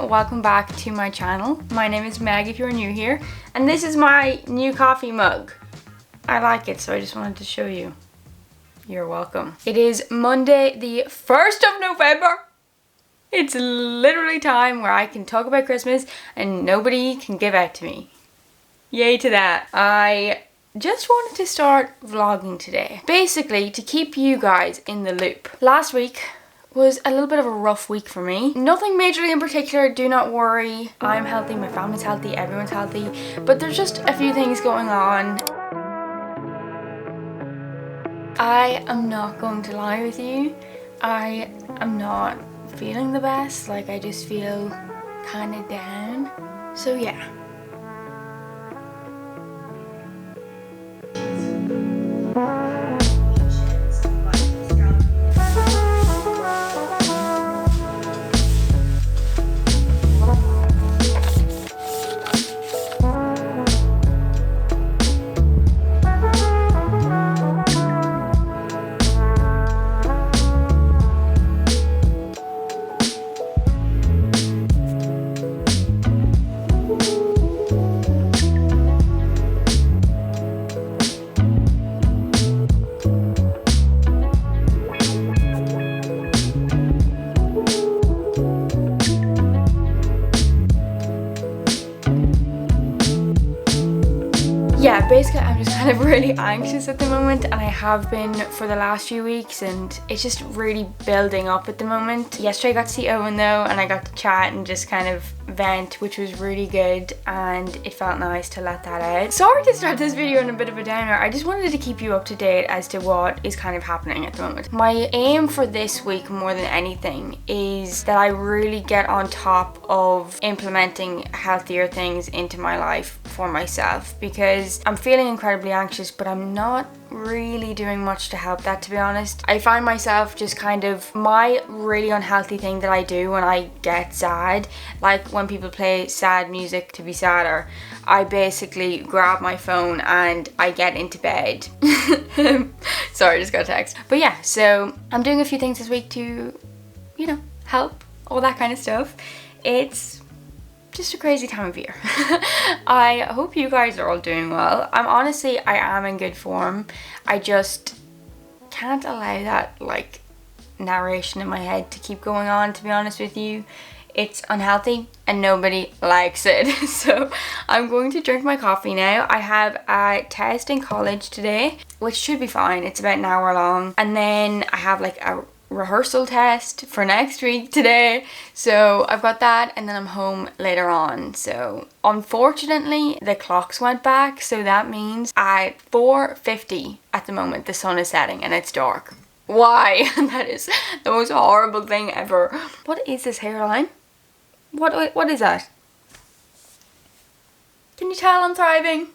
welcome back to my channel. My name is Meg if you're new here, and this is my new coffee mug. I like it, so I just wanted to show you. You're welcome. It is Monday the 1st of November. It's literally time where I can talk about Christmas and nobody can give out to me. Yay to that. I just wanted to start vlogging today, basically to keep you guys in the loop. Last week was a little bit of a rough week for me. Nothing majorly in particular, do not worry. I'm healthy, my family's healthy, everyone's healthy, but there's just a few things going on. I am not going to lie with you. I am not feeling the best. Like, I just feel kind of down. So yeah. Yeah, basically I'm just kind of really anxious at the moment, and I have been for the last few weeks, and it's just really building up at the moment. Yesterday I got to see Owen though, and I got to chat and just kind of vent, which was really good, and it felt nice to let that out. Sorry to start this video on a bit of a downer. I just wanted to keep you up to date as to what is kind of happening at the moment. My aim for this week more than anything is that I really get on top of implementing healthier things into my life for myself, because I'm feeling incredibly anxious, but I'm not really doing much to help that, to be honest. I find myself just kind of, my really unhealthy thing that I do when I get sad, like when people play sad music to be sadder, I basically grab my phone and I get into bed. Sorry, I just got a text. But yeah, so I'm doing a few things this week to, you know, help, all that kind of stuff. It's just a crazy time of year. I hope you guys are all doing well. I am in good form. I just can't allow that like narration in my head to keep going on, to be honest with you. It's unhealthy and nobody likes it. So I'm going to drink my coffee now. I have a test in college today, which should be fine. It's about an hour long. And then I have like a rehearsal test for next week today, so I've got that, and then I'm home later on. So unfortunately the clocks went back, so that means at 4:50 at the moment the sun is setting and it's dark. Why? That is the most horrible thing ever. What is this hairline? What is that? Can you tell I'm thriving?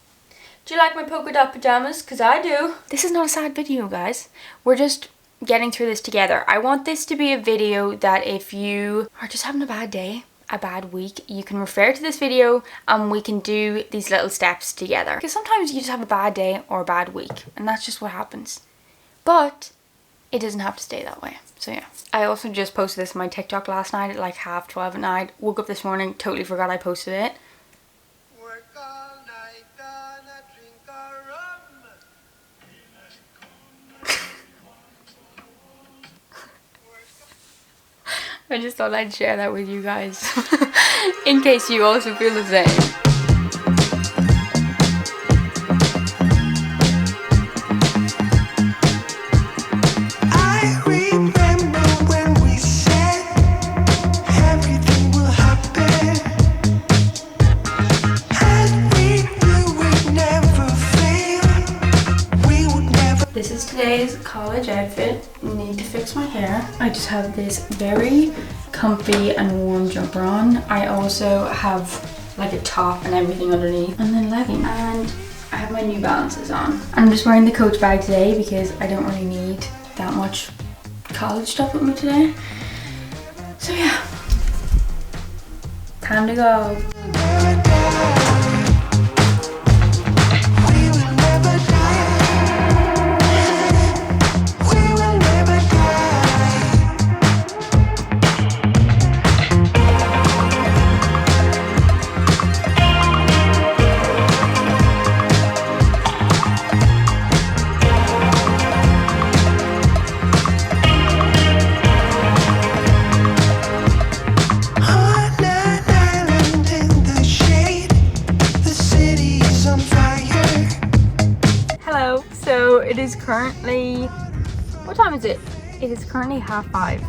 Do you like my polka dot pajamas? Because I do. This is not a sad video, guys. We're just getting through this together. I want this to be a video that if you are just having a bad day, a bad week, you can refer to this video and we can do these little steps together. Because sometimes you just have a bad day or a bad week, and that's just what happens. But it doesn't have to stay that way. So yeah. I also just posted this on my TikTok last night at like 12:30 at night. Woke up this morning, totally forgot I posted it. I just thought I'd share that with you guys in case you also feel the same. This is today's college outfit. Need to fix my hair. I just have this very comfy and warm jumper on. I also have like a top and everything underneath, and then leggings, and I have my New Balances on. I'm just wearing the Coach bag today because I don't really need that much college stuff with me today. So yeah, time to go. is currently, what time is it? It is currently 5:30.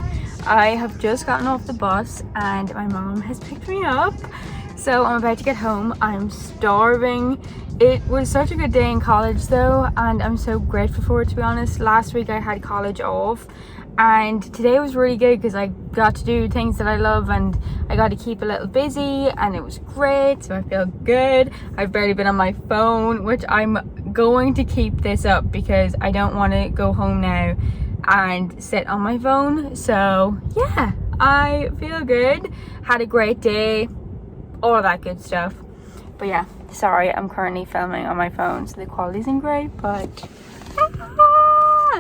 I have just gotten off the bus and my mom has picked me up. So I'm about to get home. I'm starving. It was such a good day in college though, and I'm so grateful for it, to be honest. Last week I had college off, and today was really good because I got to do things that I love and I got to keep a little busy, and it was great. So I feel good. I've barely been on my phone, which I'm going to keep this up because I don't want to go home now and sit on my phone. So yeah, I feel good. Had a great day, all that good stuff. But yeah, sorry, I'm currently filming on my phone, so the quality isn't great, but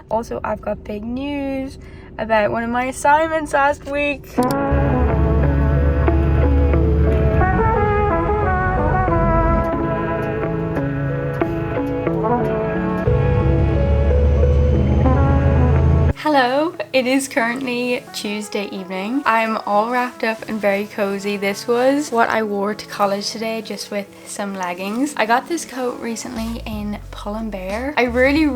also I've got big news about one of my assignments last week. Hello, it is currently Tuesday evening. I'm all wrapped up and very cozy. This was what I wore to college today, just with some leggings. I got this coat recently in Pull & Bear. I really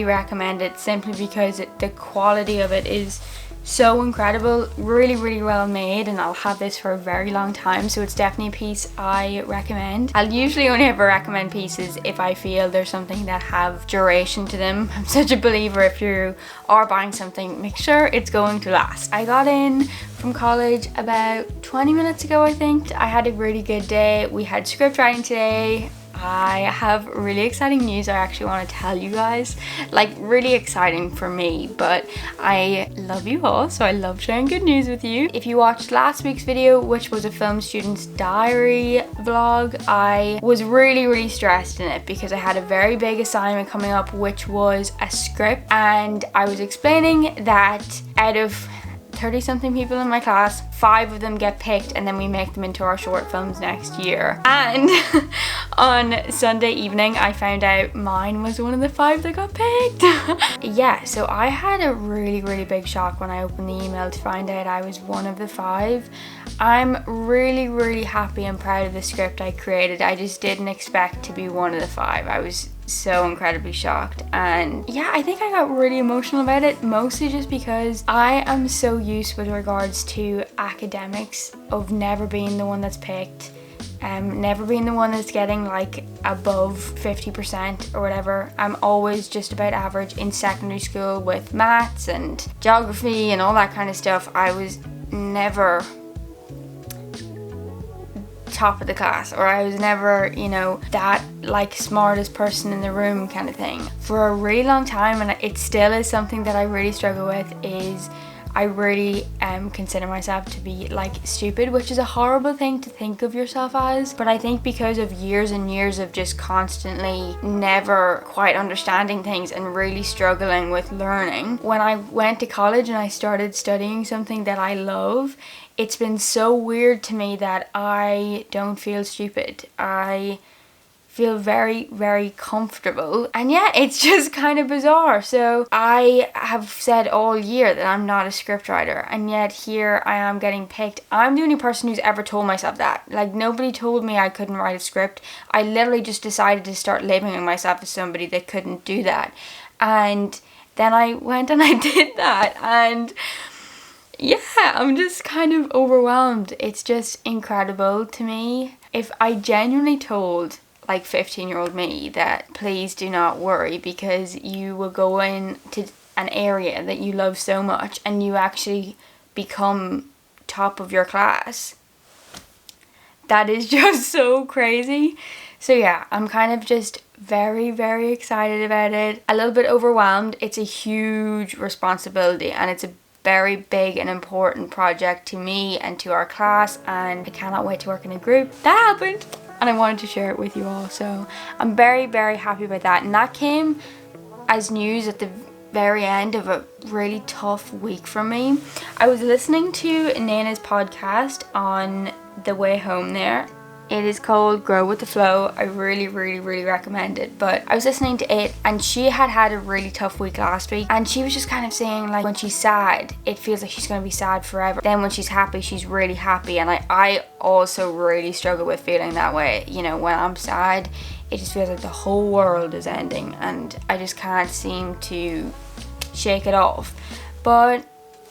recommend it, simply because the quality of it is so incredible, really well made, and I'll have this for a very long time, so it's definitely a piece I recommend. I'll usually only ever recommend pieces if I feel there's something that have duration to them. I'm such a believer, if you are buying something, make sure it's going to last. I got in from college about 20 minutes ago, I think. I had a really good day. We had script writing today. I have really exciting news I actually want to tell you guys, like really exciting for me, but I love you all, so I love sharing good news with you. If you watched last week's video, which was a film student's diary vlog, I was really stressed in it because I had a very big assignment coming up, which was a script, and I was explaining that out of 30-something people in my class, 5 of them get picked and then we make them into our short films next year. And on Sunday evening I found out mine was one of the 5 that got picked. Yeah, so I had a really big shock when I opened the email to find out I was one of the 5. I'm really happy and proud of the script I created. I just didn't expect to be one of the 5. I was so incredibly shocked, and yeah, I think I got really emotional about it, mostly just because I am so used with regards to academics of never being the one that's picked, never being the one that's getting like above 50% or whatever. I'm always just about average in secondary school with maths and geography and all that kind of stuff. I was never top of the class, or I was never, you know, that like smartest person in the room kind of thing for a really long time, and it still is something that I really struggle with. Is I really consider myself to be like stupid, which is a horrible thing to think of yourself as, but I think because of years and years of just constantly never quite understanding things and really struggling with learning, when I went to college and I started studying something that I love, it's been so weird to me that I don't feel stupid. I feel very comfortable, and yeah, it's just kind of bizarre. So I have said all year that I'm not a scriptwriter, and yet here I am getting picked. I'm the only person who's ever told myself that. Like, nobody told me I couldn't write a script. I literally just decided to start labeling myself as somebody that couldn't do that, and then I went and I did that, and yeah, I'm just kind of overwhelmed. It's just incredible to me. If I genuinely told like 15-year-old me that please do not worry because you will go into an area that you love so much and you actually become top of your class, that is just so crazy. So yeah, I'm kind of just very excited about it, a little bit overwhelmed. It's a huge responsibility and it's a very big and important project to me and to our class, and I cannot wait to work in a group. That happened and I wanted to share it with you all, so I'm very happy about that. And that came as news at the very end of a really tough week for me. I was listening to Nana's podcast on the way home there. It is called Grow With The Flow. I really recommend it. But I was listening to it and she had a really tough week last week, and she was just kind of saying like when she's sad it feels like she's going to be sad forever, then when she's happy she's really happy. And I also really struggle with feeling that way. You know, when I'm sad it just feels like the whole world is ending and I just can't seem to shake it off. But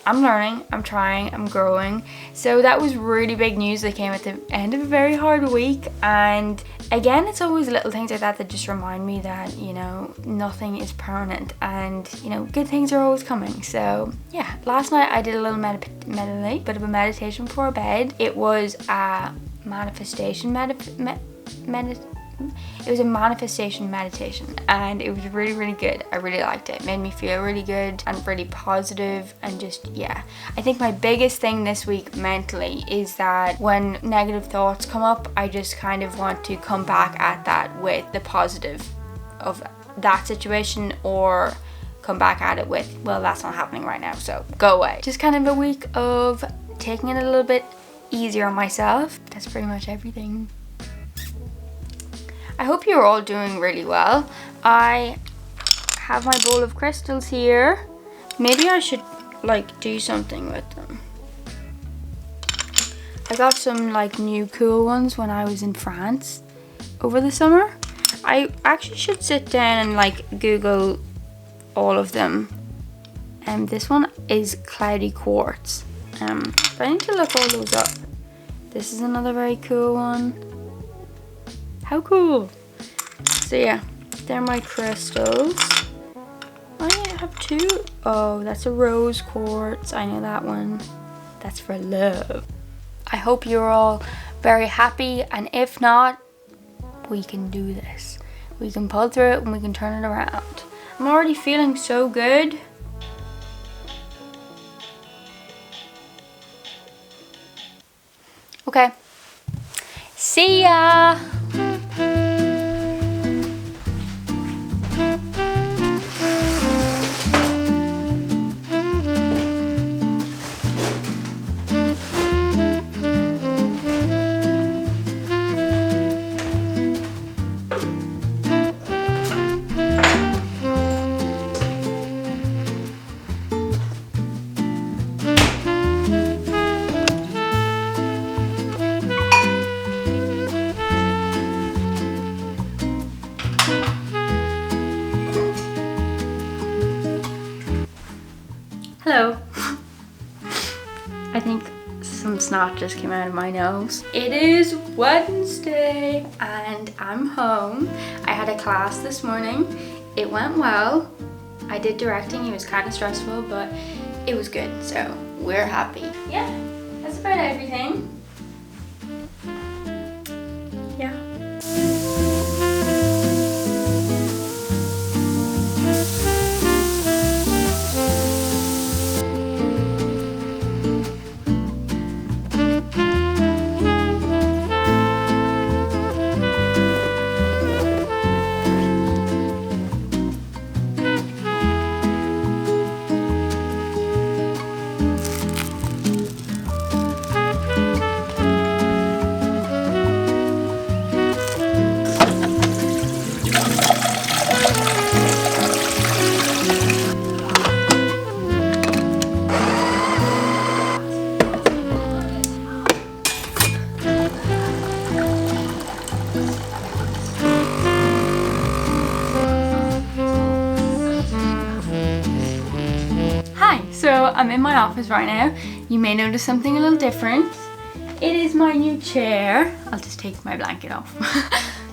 I'm learning, I'm trying, I'm growing. So that was really big news that came at the end of a very hard week. And again, it's always little things like that that just remind me that, you know, nothing is permanent and, you know, good things are always coming. So yeah, last night I did a little bit of a meditation before bed. It was a manifestation meditation and it was really good. I really liked it. It made me feel really good and really positive and just, yeah. I think my biggest thing this week mentally is that when negative thoughts come up, I just kind of want to come back at that with the positive of that situation, or come back at it with, well, that's not happening right now, so go away. Just kind of a week of taking it a little bit easier on myself. That's pretty much everything. I hope you're all doing really well. I have my bowl of crystals here. Maybe I should like do something with them. I got some like new cool ones when I was in France over the summer. I actually should sit down and like Google all of them. This one is cloudy quartz. But I need to look all those up. This is another very cool one. How cool. So yeah, they're my crystals. I have two. Oh, that's a rose quartz. I know that one. That's for love. I hope you're all very happy, and if not, we can do this. We can pull through it and we can turn it around. I'm already feeling so good. Okay. See ya! Hello. I think some snot just came out of my nose. It is Wednesday and I'm home. I had a class this morning. It went well. I did directing. It was kind of stressful, but it was good. So we're happy. Yeah, that's about everything. Yeah. So I'm in my office right now. You may notice something a little different. It is my new chair. I'll just take my blanket off.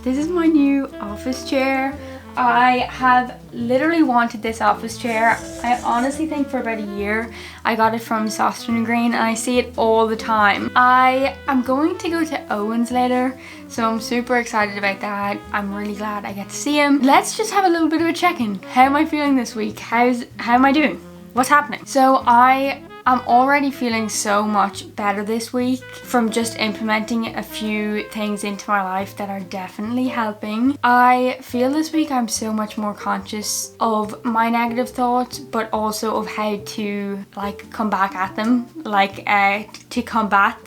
This is my new office chair. I have literally wanted this office chair. I honestly think for about a year. I got it from Soston Green and I see it all the time. I am going to go to Owen's later, so I'm super excited about that. I'm really glad I get to see him. Let's just have a little bit of a check-in. How am I feeling this week? How am I doing? What's happening? So I I'm already feeling so much better this week from just implementing a few things into my life that are definitely helping. I feel this week I'm so much more conscious of my negative thoughts, but also of how to like come back at them, like to combat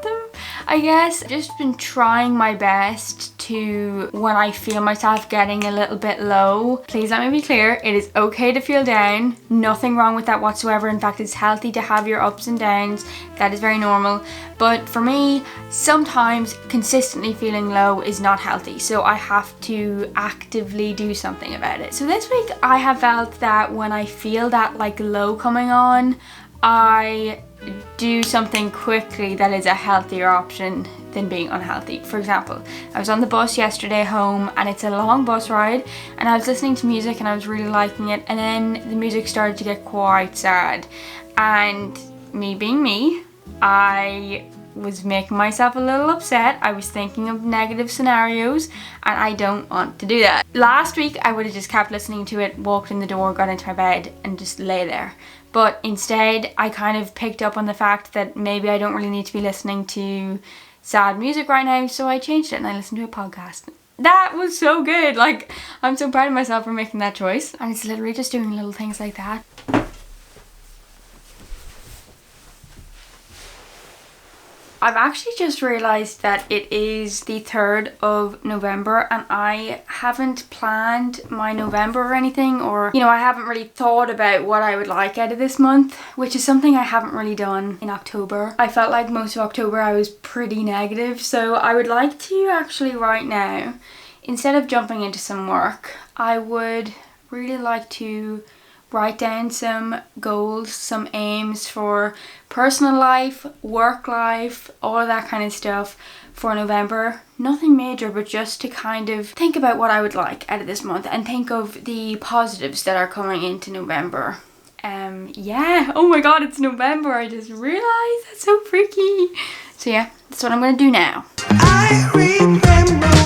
them, I guess. Just been trying my best to, when I feel myself getting a little bit low, please let me be clear, it is okay to feel down, nothing wrong with that whatsoever. In fact, it's healthy to have your ups and downs, that is very normal. But for me, sometimes consistently feeling low is not healthy, so I have to actively do something about it. So this week I have felt that when I feel that like low coming on, I do something quickly that is a healthier option than being unhealthy. For example, I was on the bus yesterday home, and it's a long bus ride, and I was listening to music and I was really liking it, and then the music started to get quite sad, and me being me, I was making myself a little upset. I was thinking of negative scenarios, and I don't want to do that. Last week I would have just kept listening to it, walked in the door, got into my bed and just lay there. But instead I kind of picked up on the fact that maybe I don't really need to be listening to sad music right now, so I changed it and I listened to a podcast. That was so good. Like, I'm so proud of myself for making that choice, and it's literally just doing little things like that. I've actually just realised that it is the 3rd of November and I haven't planned my November or anything, or, you know, I haven't really thought about what I would like out of this month, which is something I haven't really done in October. I felt like most of October I was pretty negative, so I would like to actually right now, instead of jumping into some work, I would really like to write down some goals, some aims for personal life, work life, all of that kind of stuff for November. Nothing major, but just to kind of think about what I would like out of this month and think of the positives that are coming into November. Yeah, oh my god, it's November, I just realised, that's so freaky. So yeah, that's what I'm gonna do now. I remember